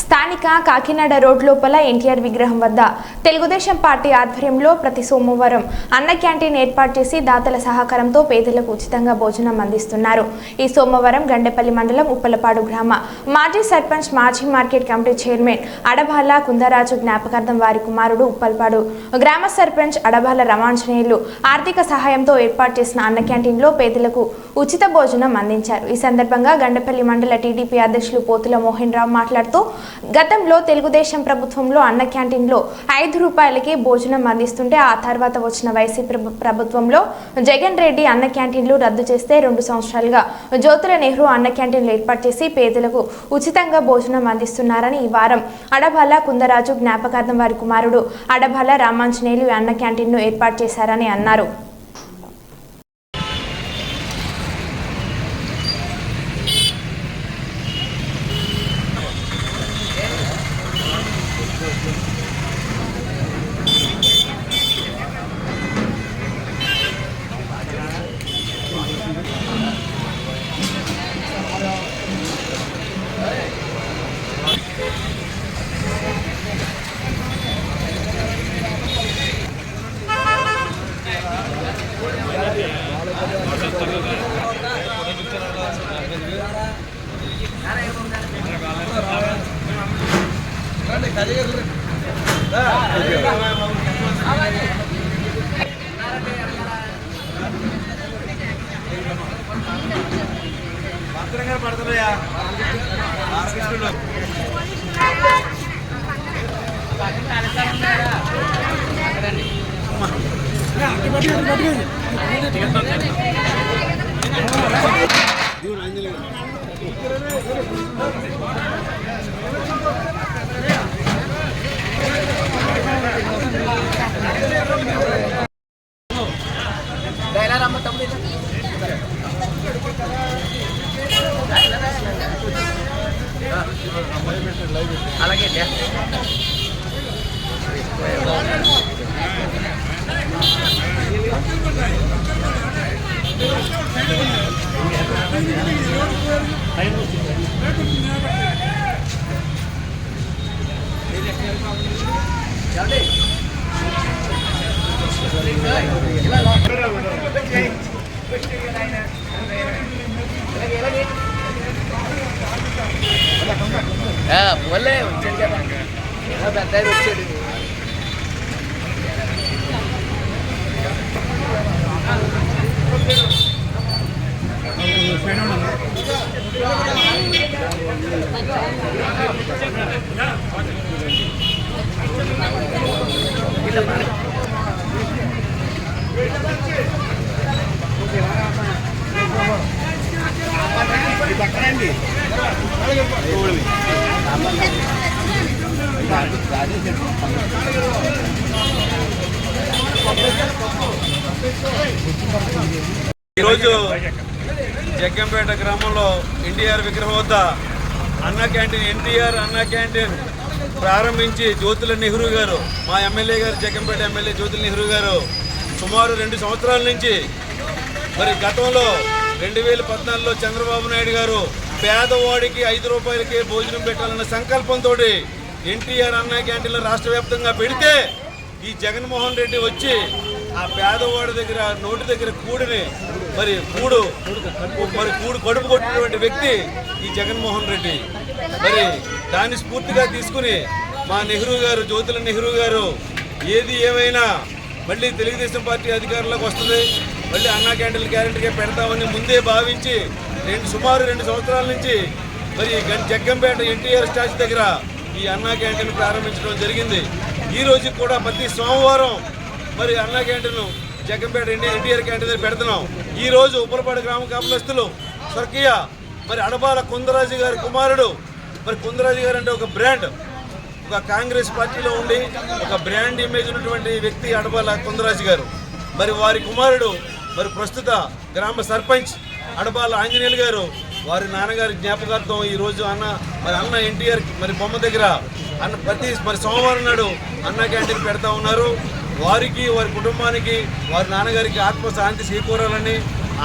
స్థానిక కాకినాడ రోడ్ లోపల ఎన్టీఆర్ విగ్రహం వద్ద తెలుగుదేశం పార్టీ ఆధ్వర్యంలో ప్రతి సోమవారం అన్న క్యాంటీన్ ఏర్పాటు చేసి దాతల సహకారంతో పేదలకు ఉచితంగా భోజనం అందిస్తున్నారు. ఈ సోమవారం గండేపల్లి మండలం ఉప్పలపాడు గ్రామ మాజీ సర్పంచ్ మాజీ మార్కెట్ కమిటీ చైర్మన్ అడబాల కుందరాజు జ్ఞాపకార్థం వారి కుమారుడు ఉప్పలపాడు గ్రామ సర్పంచ్ అడబాల రమాంజనేయులు ఆర్థిక సహాయంతో ఏర్పాటు చేసిన అన్న క్యాంటీన్లో పేదలకు ఉచిత భోజనం అందించారు. ఈ సందర్భంగా గండేపల్లి మండల టీడీపీ అధ్యక్షులు పోతుల మోహన్ రావు మాట్లాడుతూ గతంలో తెలుగుదేశం ప్రభుత్వంలో అన్న క్యాంటీన్లో 5 రూపాయలకి భోజనం అందిస్తుంటే ఆ తర్వాత వచ్చిన వైసీపీ ప్రభుత్వంలో జగన్ రెడ్డి అన్న క్యాంటీన్లు రద్దు చేస్తే 2 సంవత్సరాలుగా జ్యోతుల నెహ్రూ అన్న క్యాంటీన్లు ఏర్పాటు చేసి పేదలకు ఉచితంగా భోజనం అందిస్తున్నారని ఈ వారం అడబాల కుందరాజు జ్ఞాపకార్థం వారి కుమారుడు అడబాల రామాంజనేయులు అన్న క్యాంటీన్ను ఏర్పాటు చేశారని అన్నారు. ఈరోజు జగ్గంపేట గ్రామంలో ఎన్టీఆర్ విగ్రహం వద్ద అన్న క్యాంటీన్ ఎన్టీఆర్ అన్న క్యాంటీన్ ప్రారంభించి జ్యోతుల నెహ్రూ గారు మా ఎమ్మెల్యే గారు జగ్గంపేట ఎమ్మెల్యే జ్యోతుల నెహ్రూ గారు సుమారు 2 సంవత్సరాల నుంచి మరి గతంలో 2014లో చంద్రబాబు నాయుడు గారు పేదవాడికి 5 రూపాయలకే భోజనం పెట్టాలన్న సంకల్పంతో ఎన్టీఆర్ అన్న క్యాంటీన్లో రాష్ట్ర వ్యాప్తంగా పెడితే ఈ జగన్మోహన్ రెడ్డి వచ్చి ఆ పేదవాడి దగ్గర నోటి దగ్గర కూడిని కూడు కడుపు కొట్టినటువంటి వ్యక్తి ఈ జగన్మోహన్ రెడ్డి. మరి దాన్ని స్ఫూర్తిగా తీసుకుని మా నెహ్రూ గారు జ్యోతుల నెహ్రూ గారు ఏది ఏమైనా మళ్ళీ తెలుగుదేశం పార్టీ అధికారంలోకి వస్తుంది, మళ్ళీ అన్నా క్యాంటీన్ గ్యారెంటీగా పెడతామని ముందే భావించి సుమారు 2 సంవత్సరాల నుంచి మరి జగ్గంపేట ఎన్టీఆర్ స్టాచ్యూ దగ్గర ఈ అన్నా క్యాంటీన్ ప్రారంభించడం జరిగింది. ఈ రోజు కూడా ప్రతి సోమవారం మరి అన్నా క్యాంటీన్ జగ్గంపేట ఎన్టీఆర్ క్యాంటీన్ పెడుతున్నాం. ఈ రోజు ఉప్పలపాడు గ్రామ కాపులస్తులు స్వర్గీయ మరి అడబాల కుందరాజు గారి కుమారుడు మరి కుందరాజు గారు అంటే ఒక బ్రాండ్, ఒక కాంగ్రెస్ పార్టీలో ఉండి ఒక బ్రాండ్ ఇమేజ్ ఉన్నటువంటి వ్యక్తి అడబాల కుందరాజు గారు. మరి వారి కుమారుడు మరి ప్రస్తుత గ్రామ సర్పంచ్ అడబాల ఆంజనేయులు గారు వారి నాన్నగారి జ్ఞాపకార్థం ఈ రోజు అన్న ఎన్టీఆర్ మరి బొమ్మ దగ్గర ప్రతి సోమవారం నాడు అన్న క్యాంటీన్ పెడతా ఉన్నారు. వారికి వారి కుటుంబానికి వారి నాన్నగారికి ఆత్మశాంతి చేకూరాలని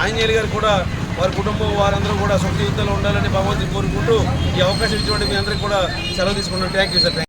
ఆంజనేయులు గారు కూడా వారి కుటుంబం వారందరూ కూడా సుఖ జీవితంలో ఉండాలని భగవంతుని కోరుకుంటూ ఈ అవకాశం ఇచ్చినటువంటి మీ అందరికీ కూడా సెలవు తీసుకున్నాను. Thank you sir.